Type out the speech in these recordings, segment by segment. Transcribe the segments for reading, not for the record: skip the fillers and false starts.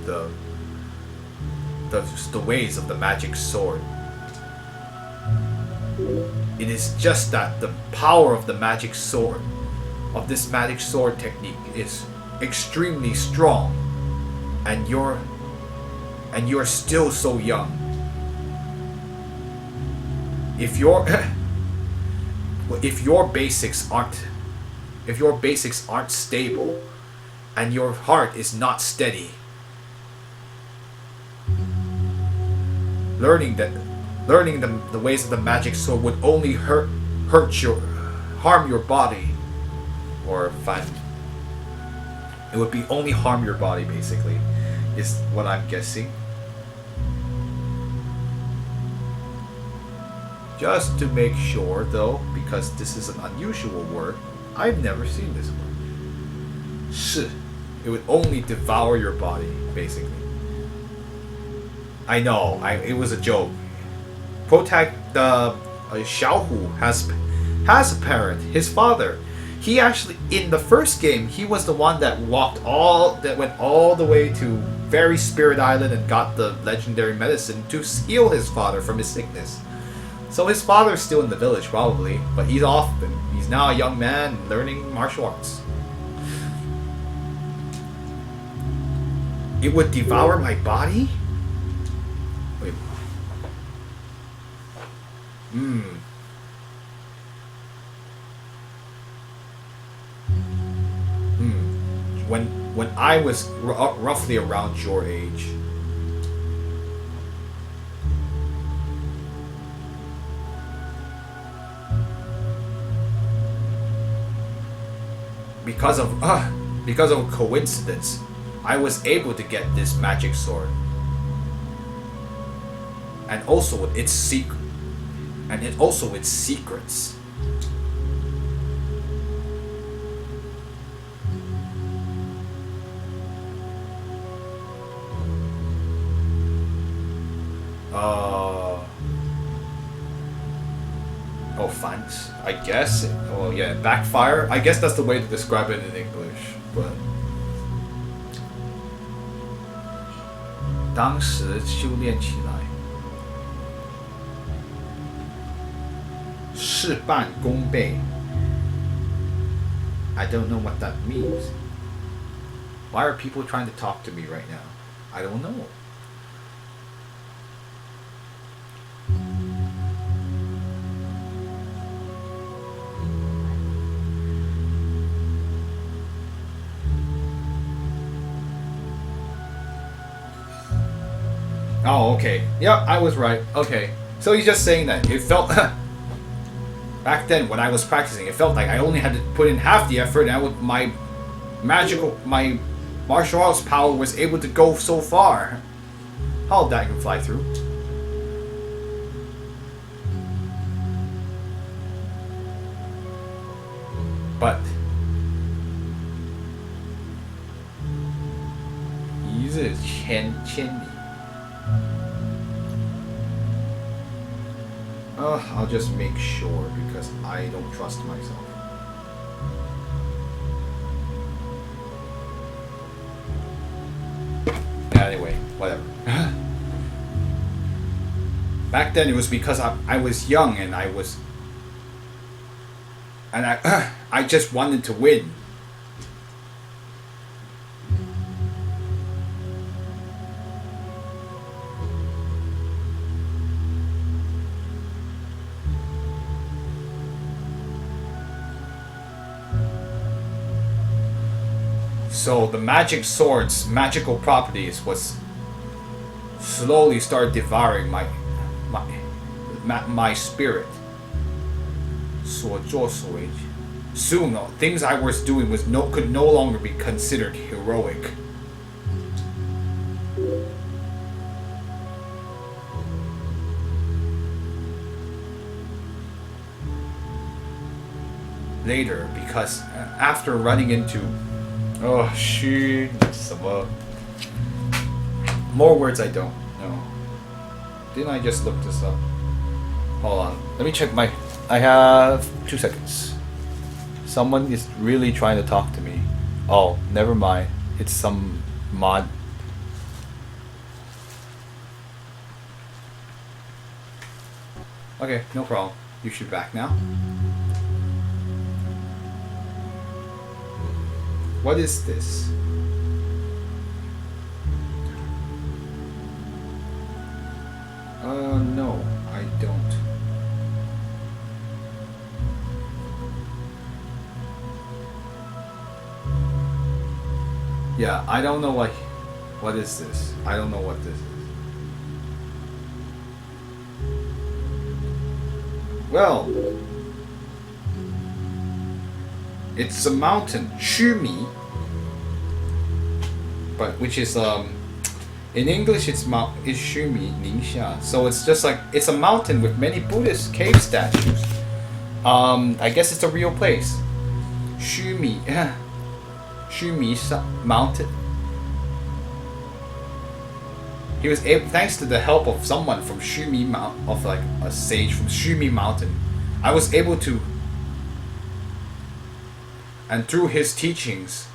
the ways of the magic sword. It is just that the power of the magic sword, of this magic sword technique, is extremely strong, and you're still so young. If your basics aren't stable, and your heart is not steady, learning the ways of the magic sword would only harm your body, or it would be only harm your body, basically, is what I'm guessing. Just to make sure, though, because this is an unusual word, I've never seen this word. 是. It would only devour your body, basically. I know, it was a joke. Xiaohu has a parent, his father. He actually, in the first game, he was the one that went all the way to Fairy Spirit Island and got the legendary medicine to heal his father from his sickness. So his father's still in the village, probably, but he's off, and he's now a young man learning martial arts. It would devour my body? Wait. When I was roughly around your age, because of a coincidence, I was able to get this magic sword, and also its secrets. Fans, I guess. Oh yeah, backfire. I guess that's the way to describe it in English. But 当时修炼起来，事半功倍。I don't know what that means. Why are people trying to talk to me right now? I don't know. Oh, okay. Yeah, I was right. Okay. So he's just saying that it felt... back then, when I was practicing, it felt like I only had to put in half the effort, and my martial arts power was able to go so far. How that can fly through. But... 一日千里. I'll just make sure, because I don't trust myself. Anyway, whatever. Back then it was because I was young, and I just wanted to win. So the magic sword's magical properties was slowly start devouring my spirit. 所作所为. Soon, things I was doing could no longer be considered heroic. Later, because after running into... Oh, shoot. More words I don't know. Didn't I just look this up? Hold on. Let me check my... I have 2 seconds. Someone is really trying to talk to me. Oh, never mind. It's some mod. Okay, no problem. You should be back now. What is this? No, I don't. Yeah, I don't know what is this? I don't know what this is. Well, it's a mountain, Shumi, but which is in English it's Shumi Ningxia. So it's just like it's a mountain with many Buddhist cave statues. I guess it's a real place. Shumi Mountain. He was able, thanks to the help of someone from Shumi Mount, of like a sage from Shumi Mountain, I was able to, and through his teachings,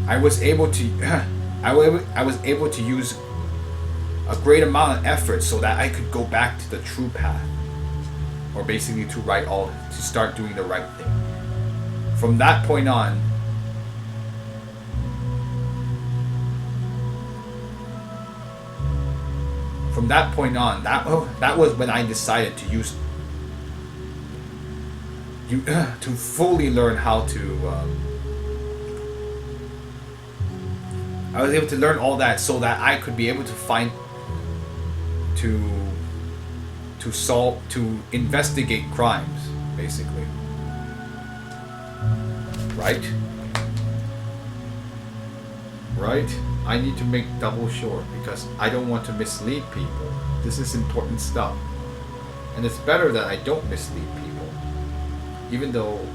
I was able to, I was able to use a great amount of effort so that I could go back to the true path, or basically to start doing the right thing. From that point on, that was when I decided to use to fully learn how to. I was able to learn all that so that I could be able to find to investigate crimes, basically. Right? I need to make double sure because I don't want to mislead people. This is important stuff. And it's better that I don't mislead people. Even though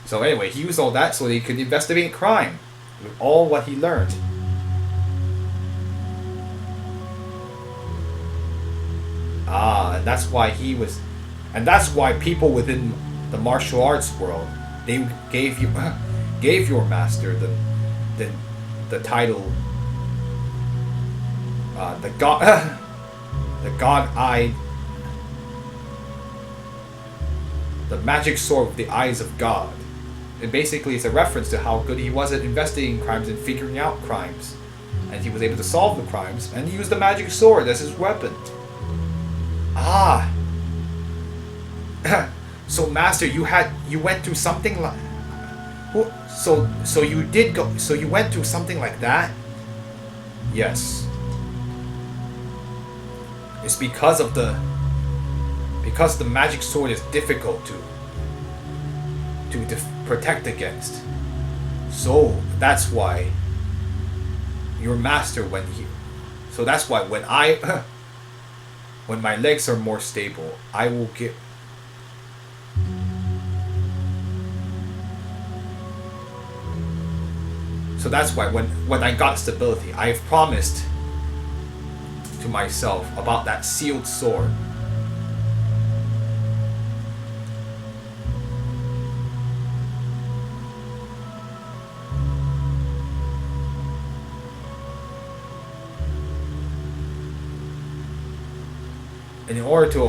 so anyway, he used all that so that he could investigate crime with all what he learned. And that's why people within the martial arts world, they gave your master the title the magic sword with the eyes of God. And basically it's a reference to how good he was at investigating crimes and figuring out crimes. And he was able to solve the crimes, and he used the magic sword as his weapon. So master, you went through something like so you went through something like that? Yes. It's because the magic sword is difficult to protect against. So that's why your master when my legs are more stable, I will get. So that's why when I got stability, I have promised to myself about that sealed sword. And in order to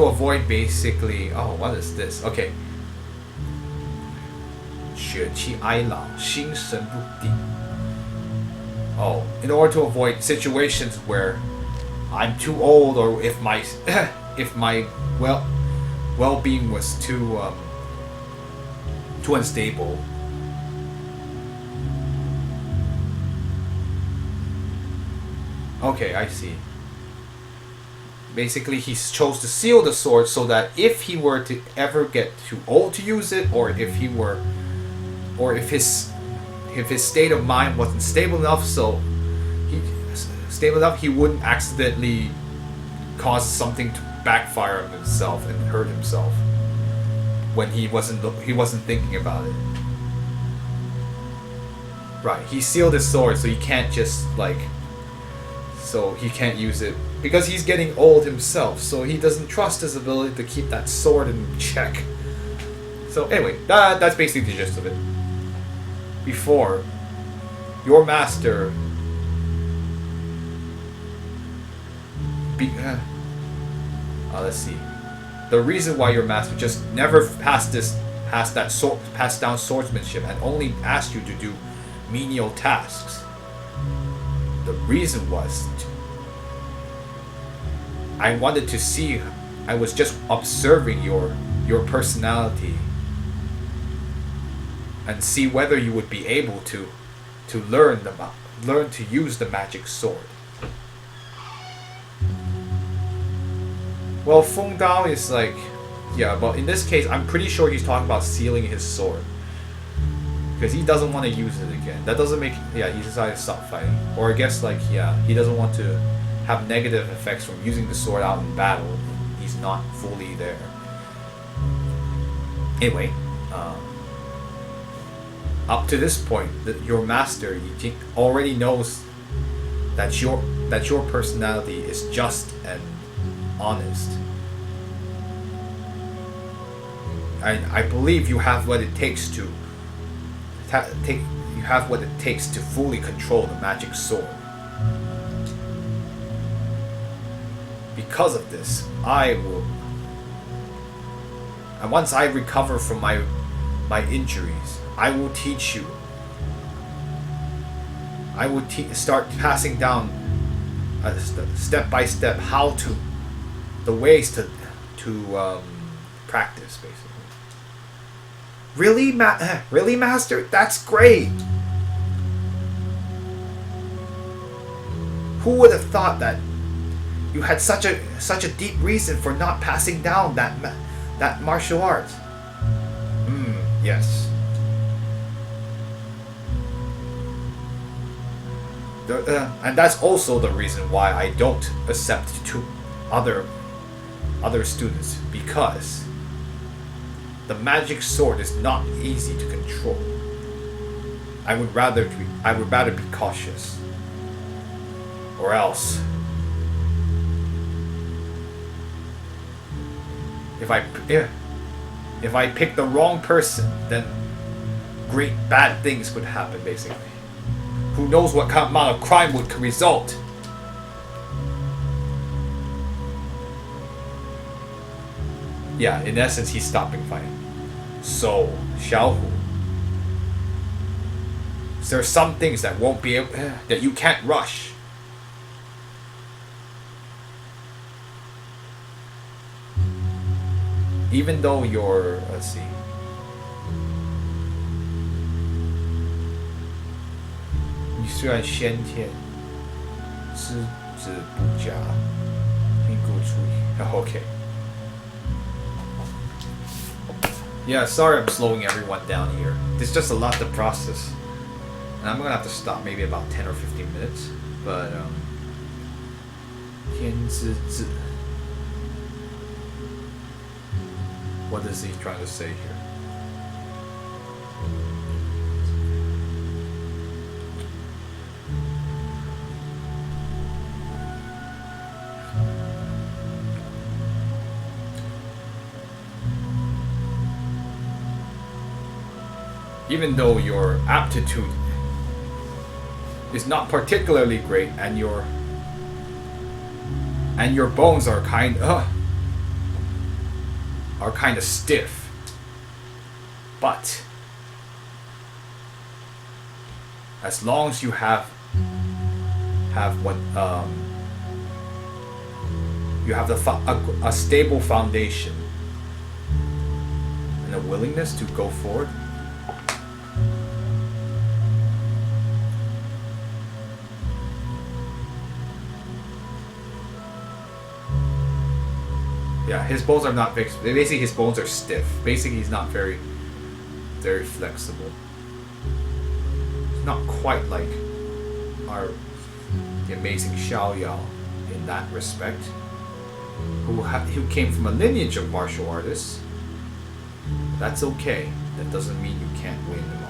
avoid basically, what is this? Okay. 血气哀老，心神不定. In order to avoid situations where I'm too old, or if my well-being was too unstable. Okay, I see. Basically, he chose to seal the sword so that if he were to ever get too old to use it, or if his state of mind wasn't stable enough, he wouldn't accidentally cause something to backfire on himself and hurt himself when he wasn't thinking about it. Right, he sealed his sword so he can't just so he can't use it because he's getting old himself, so he doesn't trust his ability to keep that sword in check. So anyway, that's basically the gist of it. Before, your master let's see. The reason why your master just never passed down swordsmanship and only asked you to do menial tasks. The reason was I wanted to see. I was just observing your personality and see whether you would be able to learn to use the magic sword. Well, Feng Dao is like, yeah, but in this case, I'm pretty sure he's talking about sealing his sword. Because he doesn't want to use it again. That doesn't make, yeah, he decided to stop fighting. Or I guess, like, yeah, he doesn't want to have negative effects from using the sword out in battle. He's not fully there. Anyway, up to this point, your master already knows that your personality is just and honest. I believe you have what it takes to fully control the magic sword. Because of this, and once I recover from my injuries, I will teach you. I will start passing down step by step the ways to practice, basically. Really, really, Master? That's great. Who would have thought that you had such a deep reason for not passing down that martial art? Yes. And that's also the reason why I don't accept other students, because the magic sword is not easy to control. I would rather be cautious, or else if I pick the wrong person, then great bad things would happen, basically. Who knows what amount of crime would result? Yeah, in essence, he's stopping fighting. So, Xiaohu, there are some things that won't be able, that you can't rush. Even though you're, let's see. Okay. Yeah, sorry I'm slowing everyone down here. There's just a lot to process. And I'm gonna have to stop maybe about 10 or 15 minutes. But, 天之子. What is he trying to say here? Even though your aptitude is not particularly great, and your bones are kind of stiff, but as long as you have what you have a stable foundation and a willingness to go forward. Yeah, his bones are not fixed. Basically, his bones are stiff. Basically, he's not very, very flexible. It's not quite like the amazing Xiao Yao in that respect, who came from a lineage of martial artists. That's okay. That doesn't mean you can't win the